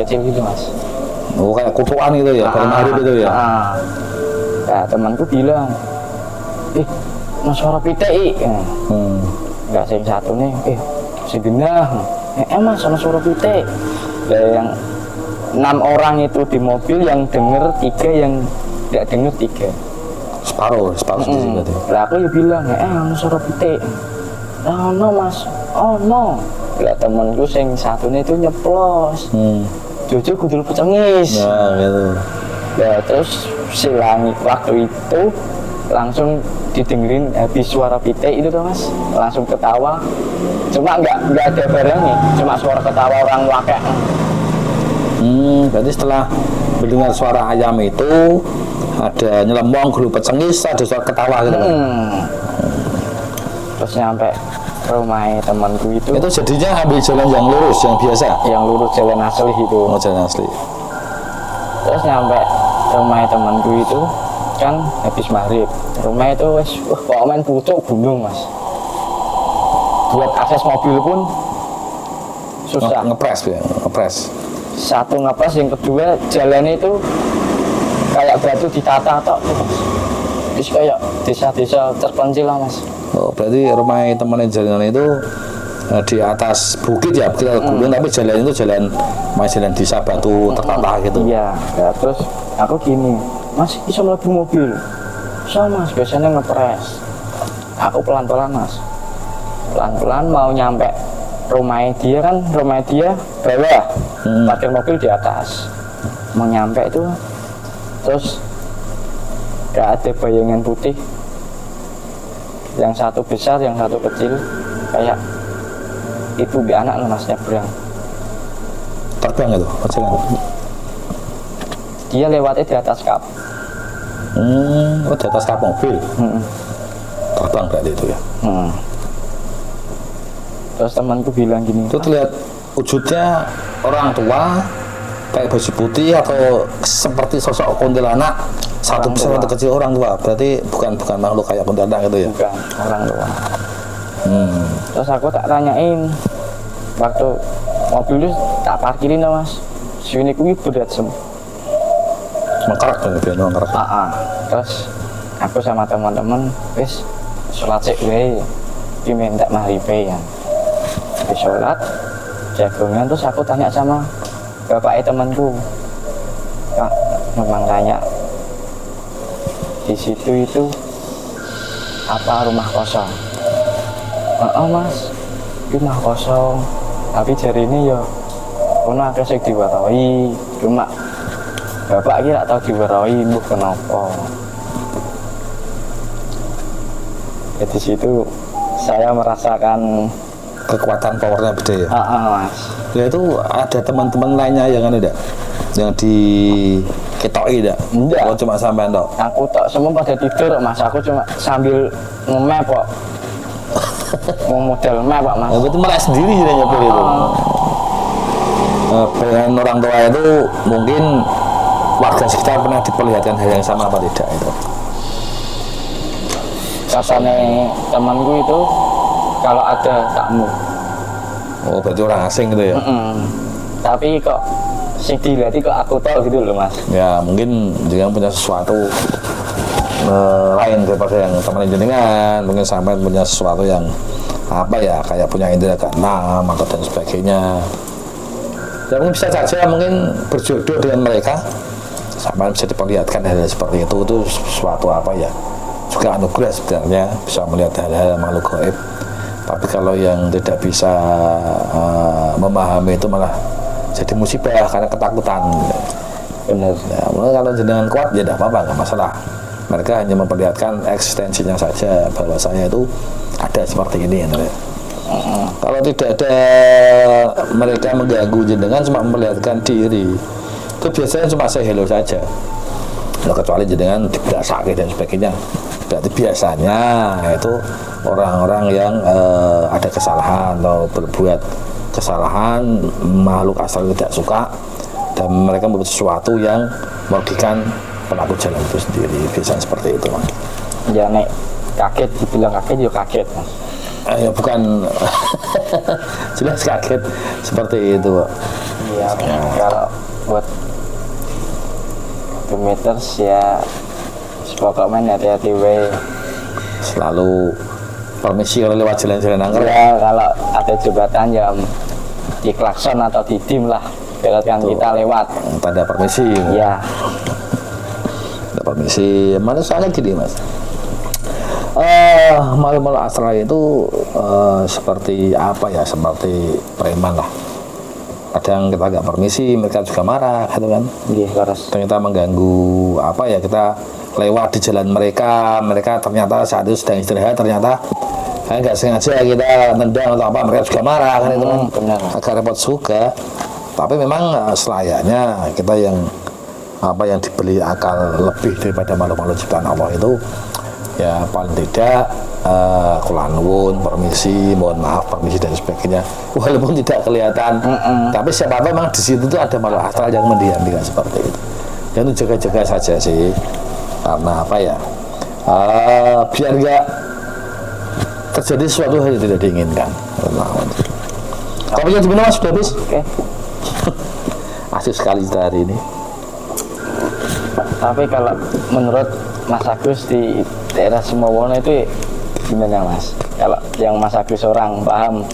kecil gitu mas. Oh kayak kutukan gitu ya, bareng maghrib itu ya. Nah temanku bilang, mas suara pitik. Enggak sing satu nih, si genah. Mas sama suara pitik. Nah, yang 6 orang itu di mobil yang denger 3, yang nggak denger 3. Separuh sedikit berarti. Lah aku ya bilang, sama suara pitik. Oh no mas, oh no. Lah temanku sing satunya itu nyeplos. Jojo gudul pecengis. Nah gitu. Ya terus si langit waktu itu langsung didengerin habis suara pitik itu tuh mas, langsung ketawa. Cuma nggak ada barangnya, cuma suara ketawa orang wakek. Berarti setelah mendengar suara ayam itu ada nyelemong, gulu pecengis, ada suara ketawa gitu kan. Terus nyampe rumah temanku itu jadinya ambil jalan yang lurus, yang biasa, yang lurus jalan asli itu. Oh jalan asli. Terus nyampe rumah temanku itu kan habis maghrib. Rumah itu wes kok main pucuk gunung mas. Buat akses mobil pun susah. Ngepres ya, ngepres. Satu ngepres, yang kedua jalannya itu kayak batu ditata tok. Terus kayak desa-desa terpencil lah mas. Oh berarti rumah temannya jalan itu di atas bukit ya, bukit gunung, tapi jalan itu jalan desa batu tertata gitu. Iya, ya, terus aku gini, mas bisa melebu mobil. Bisa mas, biasanya ngepres. Aku pelan-pelan mas, pelan-pelan mau nyampe rumah dia kan, rumah dia bawah, parkir mobil di atas. Mau nyampe itu, terus gak ada bayangan putih. Yang satu besar, yang satu kecil, kayak ibu bi anak mas nyebrang. Terbang itu, jalan. Dia lewatnya di atas kap. Oh di atas kap mobil. Terbang berarti itu ya. Terus temanku bilang gini, itu terlihat wujudnya orang tua kayak baju putih atau seperti sosok kuntilanak, satu besar satu kecil, orang tua. Berarti bukan makhluk kayak kuntilanak gitu ya. Bukan orang tua. Terus aku tak tanyain, waktu mobil itu tak parkirin lah mas, sini kuwi berat mengkerak kan, biar mengkerak. Terus aku sama teman-teman wis sholat sik wae, diminta maghribe ya. Habis sholat jagongan, terus aku tanya sama bapaknya temanku, Kak, memang tanya di situ itu apa rumah kosong? Mas, rumah kosong. Tapi jari ini ya, kono akeh sing diwarahi. Cuma bapak kira tahu diwarahi, mbuh kenapa? Di situ saya merasakan kekuatan powernya beda ya. Mas. Ya itu ada teman-teman lainnya yang ada, yang di ketoi enggak? Enggak. Oh cuma sampean tok. Aku tok, semua pada tidur mas. Aku cuma sambil nge-map kok. Mau model map pak mas. Ya, itu melek sendiri sih nyopir itu. Bayangan orang tua itu mungkin warga sekitar pernah diperlihatkan hal yang sama apa tidak itu? Katanya temanku itu kalau ada tamu. Oh berarti orang asing gitu ya? Tapi kok sing dilihat kok aku tahu gitu loh mas. Ya mungkin jangan punya sesuatu lain daripada yang teman jenengan, mungkin sampai punya sesuatu yang apa ya, kayak punya indera keenam atau dan sebagainya. Ya mungkin bisa saja mungkin berjodoh dengan mereka, sampai bisa diperlihatkan hal seperti itu sesuatu apa ya, juga anugerah sebenarnya bisa melihat hal-hal makhluk gaib. Tapi kalau yang tidak bisa memahami itu malah jadi musibah karena ketakutan. Benar. Ya, kalau jenengan kuat ya tidak apa-apa, nggak masalah. Mereka hanya memperlihatkan eksistensinya saja, bahwasanya itu ada seperti ini. Kalau tidak ada mereka mengganggu jenengan, cuma memperlihatkan diri, itu biasanya cuma say hello saja. Nah, kecuali jenengan tidak sakit dan sebagainya, berarti biasanya itu orang-orang yang ada kesalahan atau berbuat kesalahan, makhluk asal tidak suka, dan mereka membuat sesuatu yang merugikan pelaku jalan itu sendiri. Biasanya seperti itu mas. Ya nek kaget, dibilang kaget ya kaget mas. Ya bukan jelas kaget seperti itu. Iya. Iya, kalau buat kilometers ya pokoknya hati-hati we. Selalu permisi kalau lewat jalan-jalan angker. Ya kalau ada jembatan ya diklakson atau didim lah biarkan kita lewat. Tanda permisi. Ya. Tanda permisi. Mana soalnya gini mas. Malu-malu astral itu seperti apa ya? Seperti preman lah. Kadang kita agak permisi, mereka juga marah, gitu kan? Iya, harus. Ternyata mengganggu apa ya? Kita lewat di jalan mereka ternyata saat itu sedang istirahat, ternyata nggak sengaja kita tendang atau apa, mereka juga marah kan itu kan, benar. agak repot juga. Tapi memang selayaknya kita yang yang dibeli akal lebih daripada malu-malu ciptaan Allah itu, ya paling tidak kula nuwun, permisi, mohon maaf, permisi dan sebagainya, walaupun tidak kelihatan. Tapi siapa tahu memang di situ tuh ada makhluk astral yang mendiamkan seperti itu. Dan itu jaga-jaga saja sih, karena apa ya, biar nggak terjadi sesuatu hal yang tidak diinginkan. Kopinya gimana mas? Sudah habis? Oke. Asik sekali kita hari ini. Tapi kalau menurut Mas Agus di daerah Sumawono itu gimana mas? Kalau yang Mas Agus orang paham?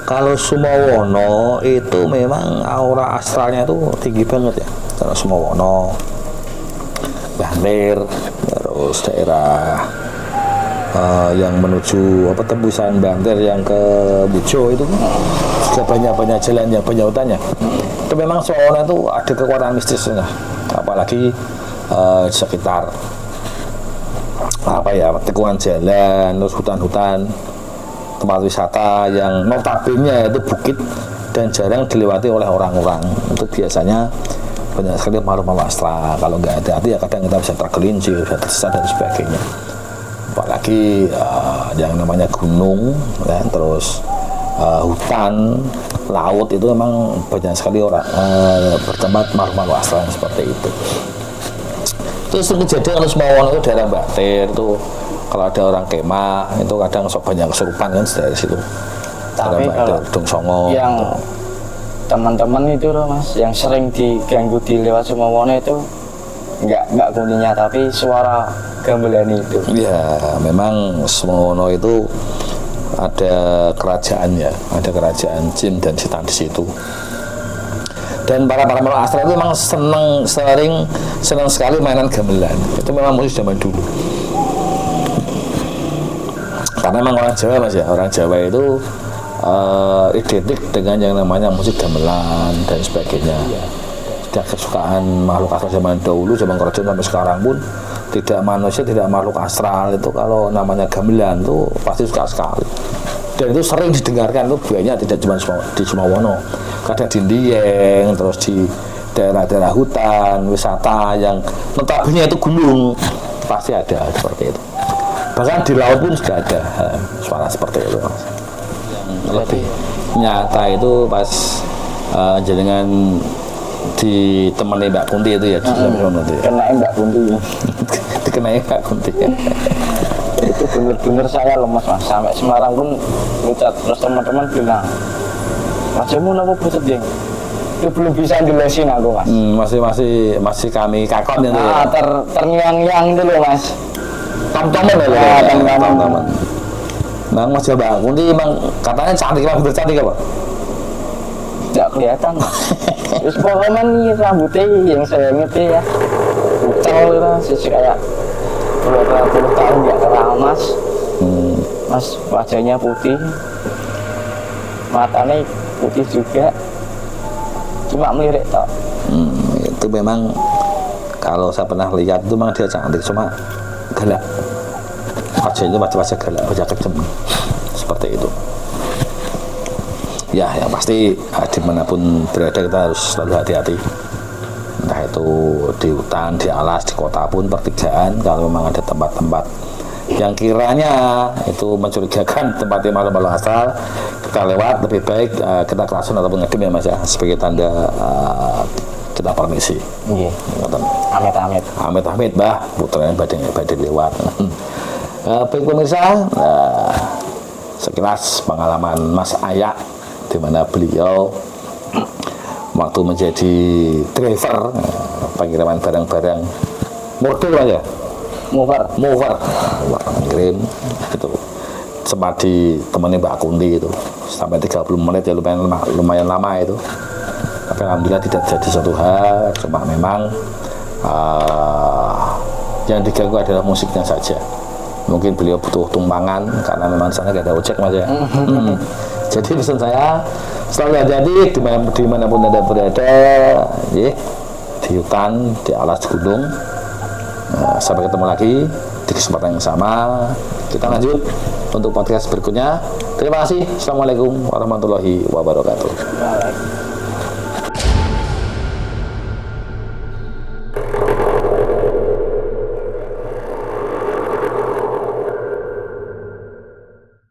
Kalau Sumawono itu memang aura astralnya itu tinggi banget ya. Kalau Sumawono, Banter, terus daerah yang menuju tembusan Banter yang ke Bujo itu juga banyak jalan yang banyak hutannya. Itu memang Sumawono itu ada kekuatan mistisnya, apalagi sekitar tikungan jalan, terus hutan-hutan, tempat wisata yang notabene itu bukit dan jarang dilewati oleh orang-orang. Itu biasanya banyak sekali makhluk-makhluk astral. Kalau nggak hati-hati ya kadang kita bisa tergelincir, bisa tersesat dan sebagainya. Apalagi yang namanya gunung, ya, terus hutan, laut itu memang banyak sekali orang bertempat makhluk-makhluk astral seperti itu. Terus kejadian kalau Sumawono itu daerah Banter itu kalau ada orang kemah itu kadang sok banyak kesurupan kan dari situ. Tapi kalau Dong Songo yang gitu. Teman-teman itu loh mas, yang sering diganggu di lewat Sumawono itu nggak kuningnya tapi suara gamelan itu. Ya memang Sumawono itu ada kerajaannya, ada kerajaan jin dan setan di situ. Dan para makhluk astral itu memang senang sekali mainan gamelan. Itu memang musik zaman dulu. Karena memang orang Jawa mas ya, orang Jawa itu identik dengan yang namanya musik gamelan dan sebagainya. Sudah kesukaan makhluk astral zaman dahulu, zaman kerajaan sampai sekarang pun tidak manusia, tidak makhluk astral itu kalau namanya gamelan itu pasti suka sekali. Dan itu sering didengarkan, itu banyak tidak cuma di Sumawono, kadang di Dieng, terus di daerah-daerah hutan, wisata yang notabene itu gunung, pasti ada seperti itu. Bahkan di laut pun sudah ada suara seperti itu. Yang lebih nyata itu pas jenengan ditemani Mbak Kunti itu ya, di Sumawono itu ya. Kenai Mbak Kunti. Dikenai Mbak Kunti. Itu bener-bener saya lemas mas, sampai Semarang pun ngucat. Terus teman-teman bilang, wajahmu kenapa pucat ding? Itu belum bisa jelasin aku mas. Masih kami kakon itu ya. Terngiang-ngiang itu loh mas. Tom-toman ya, tom-toman. Bang Mas Mbak Kunti emang katanya cantik, emang bener cantik apa? Nggak kelihatan mas. Terus pokoknya nih rambutnya yang saya ngerti ya, pucal itu sih kayak 20 tahun nggak keramas. Mas wajahnya putih, matanya putih juga, cuma melirik tok. Itu memang kalau saya pernah lihat itu memang dia cantik, cuma galak. Wajahnya wajah galak, wajah kejem seperti itu. Ya, yang pasti dimanapun berada kita harus selalu hati-hati. Entah itu di hutan, di alas, di kota pun pertigaan, kalau memang ada tempat-tempat yang kiranya itu mencurigakan tempatnya makhluk-makhluk astral, kita lewat lebih baik kita klakson ataupun ngedem ya mas ya, sebagai tanda kita permisi. Iya. Amit-amit. Amit-amit bah, putranya badai lewat. Baik pemirsa, sekilas pengalaman Mas Ayak di mana beliau waktu menjadi driver pengiriman barang-barang modul aja mover ngirim itu sempat ditemani Mbak Kunti itu sampai 30 menit ya lumayan lama itu, tapi alhamdulillah tidak jadi suatu hal, cuma memang yang diganggu adalah musiknya saja. Mungkin beliau butuh tumpangan karena memang sana gak ada ojek Mas ya. Jadi pesan saya selalu hati-hati dimanapun Anda berada, ya, di hutan, di alas gunung. Sampai ketemu lagi di kesempatan yang sama. Kita lanjut untuk podcast berikutnya. Terima kasih. Assalamualaikum warahmatullahi wabarakatuh.